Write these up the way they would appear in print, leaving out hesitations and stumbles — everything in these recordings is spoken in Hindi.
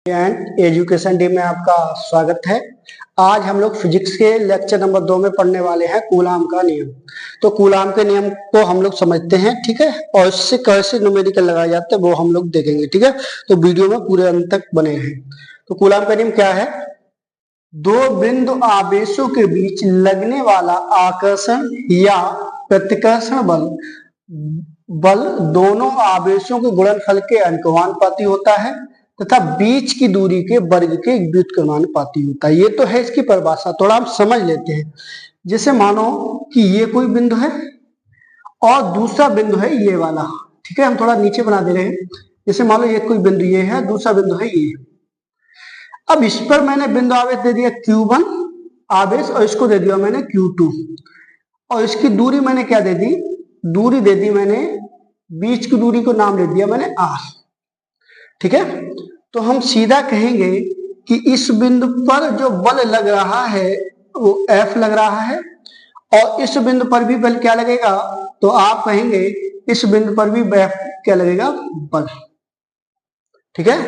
एंड एजुकेशन डे में आपका स्वागत है। आज हम लोग फिजिक्स के लेक्चर नंबर 2 में पढ़ने वाले हैं कूलाम का नियम। तो कूलाम के नियम को हम लोग समझते हैं, ठीक है, और इससे कैसे न्यूमेरिकल लगाए जाते हैं वो हम लोग देखेंगे, ठीक है। तो वीडियो में पूरे अंत तक बने हैं। तो कूलाम का नियम क्या है? दो बिंदु आवेशों के बीच लगने वाला आकर्षण या प्रतिकर्षण बल दोनों आवेशों के गुणनफल के अनुपाती होता है तथा बीच की दूरी के वर्ग के व्युत्क्रमानुपाती होता है। ये तो है इसकी परिभाषा, थोड़ा हम समझ लेते हैं। जैसे मानो कि ये कोई बिंदु है और दूसरा बिंदु है ये वाला, ठीक है। हम थोड़ा नीचे बना दे रहे हैं। जैसे मान लो ये कोई बिंदु ये है, दूसरा बिंदु है ये। अब इस पर मैंने बिंदु आवेश दे दिया Q1 आवेश और इसको दे दिया मैंने Q2 और इसकी दूरी मैंने क्या दे दी? दूरी दे दी मैंने, बीच की दूरी को नाम दे दिया मैंने R, ठीक है। तो हम सीधा कहेंगे कि इस बिंदु पर जो बल लग रहा है वो F लग रहा है और इस बिंदु पर भी बल क्या लगेगा? तो आप कहेंगे इस बिंदु पर भी F क्या लगेगा? बल, ठीक है।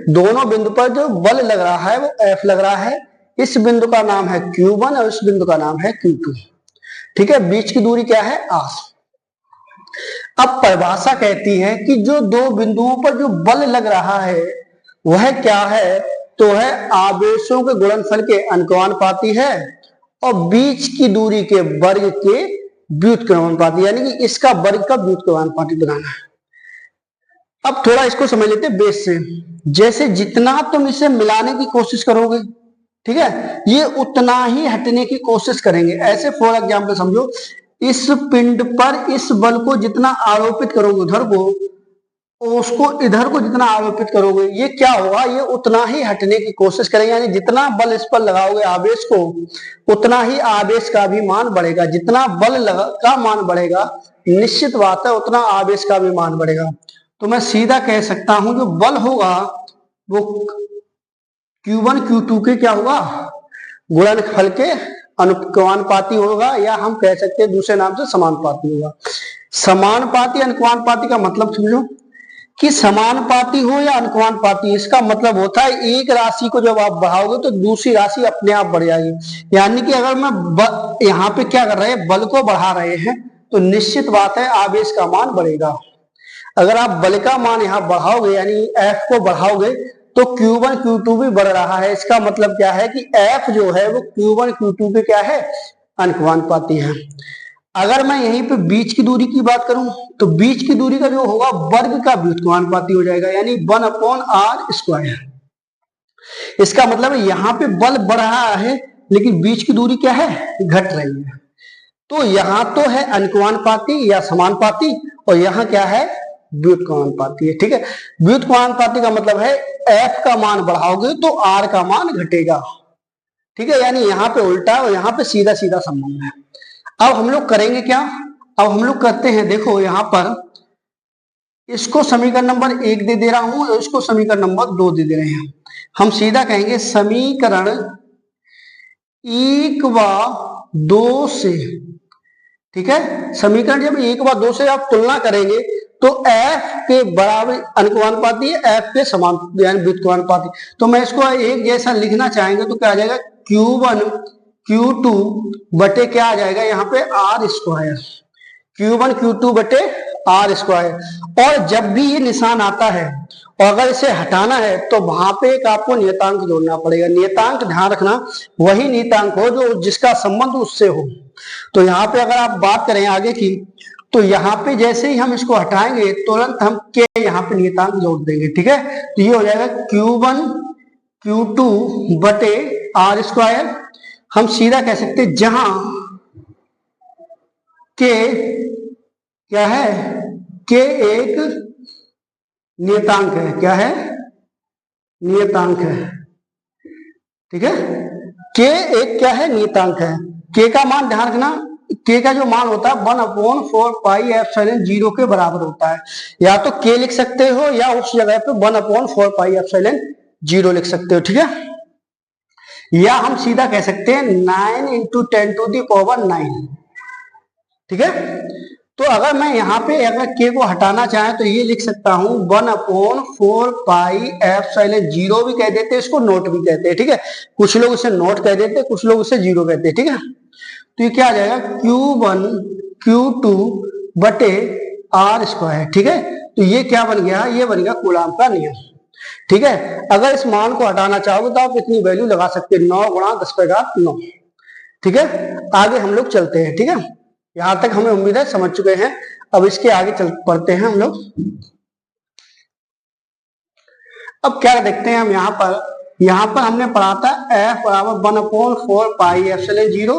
दोनों बिंदु पर जो बल लग रहा है वो F लग रहा है। इस बिंदु का नाम है Q1 और इस बिंदु का नाम है Q2, ठीक है। बीच की दूरी क्या है? R। अब परिभाषा कहती है कि जो दो बिंदुओं पर जो बल लग रहा है वह क्या है? तो है आवेशों के गुणनफल के अनुपाती है और बीच की दूरी के वर्ग के व्युत्क्रमानुपाती, यानी कि इसका वर्ग का व्युत्क्रमानुपाती बनाना है। अब थोड़ा इसको समझ लेते हैं बेस से। जैसे जितना तुम इसे मिलाने की कोशिश करोगे, ठीक है, ये उतना ही हटने की कोशिश करेंगे। ऐसे फॉर एग्जाम्पल समझो, इस पिंड पर इस बल को जितना आरोपित करोगे उधर को, उसको इधर को जितना आरोपित करोगे, ये क्या होगा? ये उतना ही हटने की कोशिश करेंगे। यानी जितना बल इस पर लगाओगे आवेश को, उतना ही आवेश का भी मान बढ़ेगा। जितना बल का मान बढ़ेगा, निश्चित बात है उतना आवेश का भी मान बढ़ेगा। तो मैं सीधा कह सकता हूं जो बल होगा वो Q1 Q2 के क्या होगा? गुणनफल के अनुपाती होगा, या हम कह सकते हैं दूसरे नाम से समानुपाती होगा। समानुपाती अनुपाती का मतलब समझो कि समानुपाती हो या अनुपाती, इसका मतलब होता है एक राशि को जब आप बढ़ाओगे तो दूसरी राशि अपने आप बढ़ जाएगी। यानी कि अगर मैं यहाँ पे क्या कर रहे हैं, बल को बढ़ा रहे हैं, तो निश्चित बात है आवेश का मान बढ़ेगा। अगर आप बल का मान यहाँ बढ़ाओगे यानी F को बढ़ाओगे तो Q1 Q2 भी बढ़ रहा है। इसका मतलब क्या है कि F जो है वो Q1 Q2 के क्या है? अनुपाती है। अगर मैं यहीं पे बीच की दूरी की बात करूं तो बीच की दूरी का जो होगा वर्ग का व्युत्क्रमानुपाती हो जाएगा, यानी 1/r²। इसका मतलब है यहाँ पे बल बढ़ रहा है लेकिन बीच की दूरी क्या है? घट रही है। तो यहाँ तो है अनुपाती या समानुपाती और यहाँ क्या है? व्युत्क्रमानुपाती है, ठीक है। व्युत्क्रमानुपाती का मतलब है F का मान बढ़ाओगे तो R का मान घटेगा, ठीक है। यानी यहाँ पे उल्टा और यहाँ पे सीधा सीधा संबंध है। अब हम लोग करेंगे क्या? अब हम लोग करते हैं, देखो यहाँ पर इसको समीकरण नंबर 1 दे दे रहा हूं और इसको समीकरण नंबर 2 दे दे रहे हैं। हम सीधा कहेंगे समीकरण 1 व 2 से, ठीक है। समीकरण जब 1 व 2 से आप तुलना करेंगे तो F के बराबर अनुपाती है, F के समान यानी व्युत्क्रमानुपाती। तो मैं इसको एक जैसा लिखना चाहेंगे तो क्या आ जाएगा? Q1 Q2 बटे क्या आ जाएगा यहाँ पे? R²। Q1 Q2 बटे R²। और जब भी ये निशान आता है और अगर इसे हटाना है तो वहां पे एक आपको नियतांक जोड़ना पड़ेगा। नियतांक ध्यान रखना वही नियतांक हो जो जिसका संबंध उससे हो। तो यहाँ पे अगर आप बात करें आगे की, तो यहाँ पे जैसे ही हम इसको हटाएंगे तुरंत हम के यहाँ पे नियतांक जोड़ देंगे, ठीक है। तो ये हो जाएगा Q1 Q2 बटे R²। हम सीधा कह सकते हैं जहां के क्या है? के एक नियतांक है। क्या है? नियतांक है, ठीक है। के एक क्या है? नियतांक है। के का मान ध्यान रखना, के का जो मान होता है 1/4πε0 के बराबर होता है। या तो के लिख सकते हो या उस जगह पे 1/4πε0 लिख सकते हो, ठीक है। या हम सीधा कह सकते हैं 9 × 10⁹, ठीक है। तो अगर मैं यहाँ पे अगर के को हटाना चाहे तो ये लिख सकता हूँ 1/4 पाई एप्सिलॉन जीरो भी कह देते हैं, इसको नोट भी कहते हैं, ठीक है। कुछ लोग इसे नोट कह देते हैं, कुछ लोग इसे जीरो कहते हैं, ठीक है। तो ये क्या आ जाएगा Q1 Q2 बटे आर स्क्वायर, ठीक है। तो ये क्या बन गया, ये बन गया कूलाम का नियम, ठीक है। अगर इस मान को हटाना चाहोगे तो आप इतनी वैल्यू लगा सकते हैं 9 गुणा 10⁻9, ठीक है। आगे हम लोग चलते हैं, ठीक है। यहां तक हमें उम्मीद है समझ चुके हैं। अब इसके आगे चल पढ़ते हैं हम लोग। अब क्या देखते हैं हम यहां पर हमने पढ़ा था F बराबर 1/4 pi epsilon zero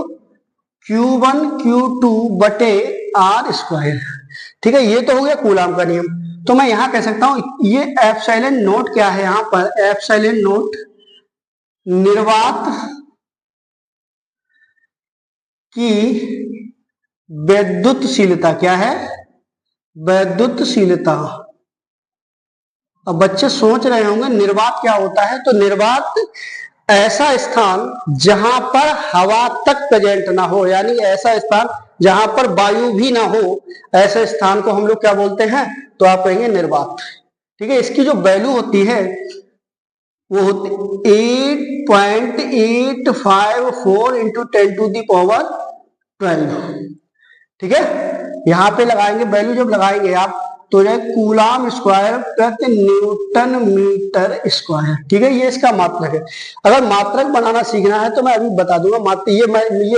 Q1 Q2 बटे आर स्क्वायर, ठीक है। ये तो हो गया कूलाम का नियम। तो मैं यहां कह सकता हूं ये एप्सिलॉन नोट क्या है, यहां पर एप्सिलॉन नोट निर्वात की वैद्युतशीलता क्या है, वैद्युतशीलता। अब बच्चे सोच रहे होंगे निर्वात क्या होता है, तो निर्वात ऐसा स्थान जहां पर हवा तक प्रेजेंट ना हो, यानी ऐसा स्थान जहां पर वायु भी ना हो, ऐसे स्थान को हम लोग क्या बोलते हैं, तो आप कहेंगे निर्वात, ठीक है। इसकी जो वैल्यू होती है वो होती 8.854 इंटू 10⁻12, ठीक है। यहां पे लगाएंगे वैल्यू, जब लगाएंगे आप तो जो कूलाम स्क्वायर प्रति न्यूटन मीटर स्क्वायर, ठीक है। ये इसका मात्रक है। अगर मात्रक बनाना सीखना है तो मैं अभी बता दूंगा मात्रक ये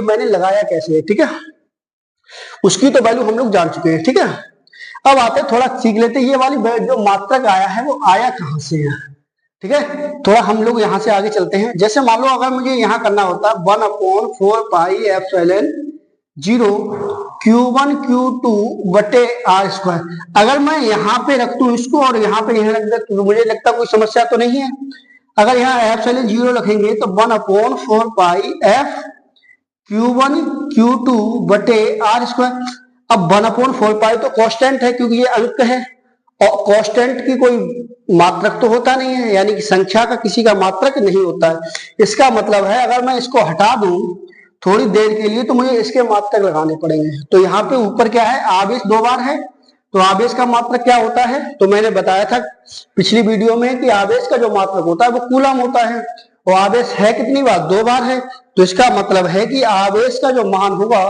मैंने लगाया कैसे है, ठीक है। उसकी तो वैल्यू हम लोग जान चुके हैं, ठीक है। अब आते थोड़ा सीख लेते ये वाली जो मात्रक आया है वो आया कहां से है, ठीक है। थोड़ा हम लोग यहां से आगे चलते हैं। जैसे मान लो अगर मुझे यहां करना होता 1/4 pi epsilon zero Q1 Q2 बटे आर स्क्वायर, अगर मैं यहाँ पे रख दूं इसको और यहाँ पे यहां रख दे तो मुझे लगता कोई समस्या तो नहीं है। अगर यहाँ एप्सिलॉन जीरो रखेंगे तो 1/4 पाई एफ Q1 Q2 बटे आर स्क्वायर। अब 1/4 पाई तो कांस्टेंट है क्योंकि ये अंक है, और कांस्टेंट की कोई मात्रक तो होता नहीं है, यानी कि संख्या का किसी का मात्रक नहीं होता है। इसका मतलब है अगर मैं इसको हटा दूं थोड़ी देर के लिए तो मुझे इसके मात्रक लगाने पड़ेंगे। तो यहाँ पे ऊपर क्या है, आवेश 2 बार है, तो आवेश का मात्रक क्या होता है, तो मैंने बताया था पिछली वीडियो में कि आवेश का जो मात्रक होता है वो कूलम होता है, और आवेश है कितनी बार, 2 बार है। तो इसका मतलब है कि आवेश का जो मान होगा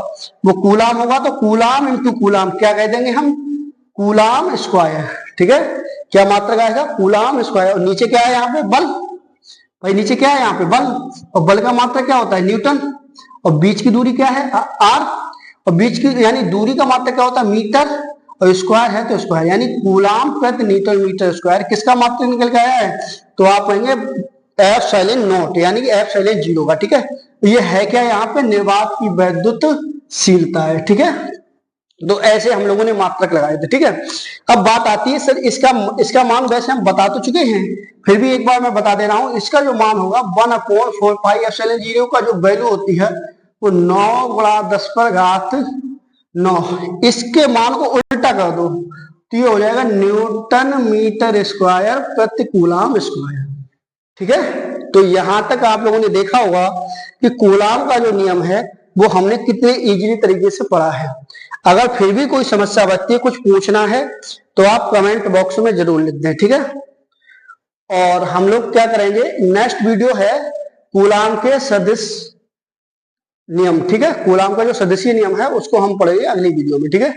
वो कूलम होगा, तो कूलम इंटू कूलम क्या कह देंगे हम, कूलम स्क्वायर, ठीक है। क्या मात्रक आएगा, कूलम स्क्वायर। और नीचे क्या है यहाँ पे, बल, भाई नीचे क्या है यहाँ पे बल, और बल का मात्रक क्या होता है, न्यूटन। और बीच की दूरी क्या है, आर, और बीच की यानी दूरी का मात्रक क्या होता है, मीटर, और स्क्वायर है तो स्क्वायर, यानी कूलम प्रति न्यूटन मीटर स्क्वायर किसका मात्रक निकल के आया है, तो आप कहेंगे एप्सिलॉन नॉट, यानी कि एप्सिलॉन जीरो का, ठीक है। ये है क्या, यहाँ पे निर्वात की वैद्युतशीलता है, ठीक है। तो ऐसे हम लोगों ने मात्रक लगाए थे, ठीक है। अब बात आती है सर इसका मान वैसे हम बता तो चुके हैं, फिर भी एक बार मैं बता दे रहा हूं। इसका जो मान होगा 1/4 पाई एप्सिलॉन जीरो का जो वैल्यू होती है वो 9 गुणा 10⁻9। इसके मान को उल्टा कर दो तो ये हो जाएगा न्यूटन मीटर स्क्वायर प्रति कूलम स्क्वायर, ठीक है। तो यहां तक आप लोगों ने देखा होगा कि कूलम का जो नियम है वो हमने कितने इजीली तरीके से पढ़ा है। अगर फिर भी कोई समस्या बचती है, कुछ पूछना है तो आप कमेंट बॉक्स में जरूर लिख दें, ठीक है। और हम लोग क्या करेंगे, नेक्स्ट वीडियो है कूलम के सदिश नियम, ठीक है। कूलम का जो सदिशीय नियम है उसको हम पढ़ेंगे अगली वीडियो में, ठीक है।